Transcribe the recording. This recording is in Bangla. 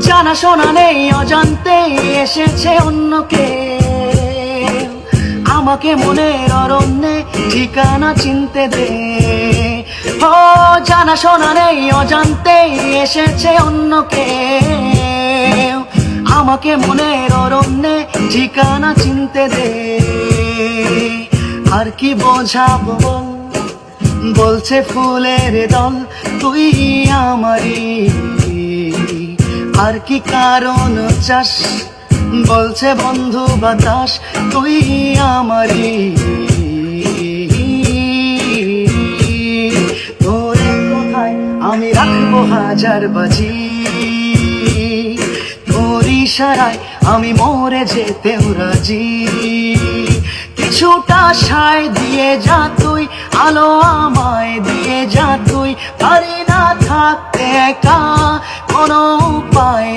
জানা শোনা নেই অজান্তে এসেছে অন্যকে, আমাকে মনের অরণ্যে ঠিকানা চিনতে দে। ও জানা শোনা নেই অজান্তে এসেছে অন্যকে, আমাকে মনের অরণ্যে ঠিকানা চিনতে দে। আর কি বোঝাবো বল, বলছে ফুলের দল তুই আমারই। আর কি কারণ চাস, বলছে বন্ধু বাতাস তুই আমারই। তোরে কোথায় আমি রাখবো হাজার বাজি, তোর ইশারায় আমি মরে যেতেও রাজি। কিছুটা সায় দিয়ে যা তুই, আলো আমায় দিয়ে যা তুই, পারি না থাকতে একা কোনো উপায়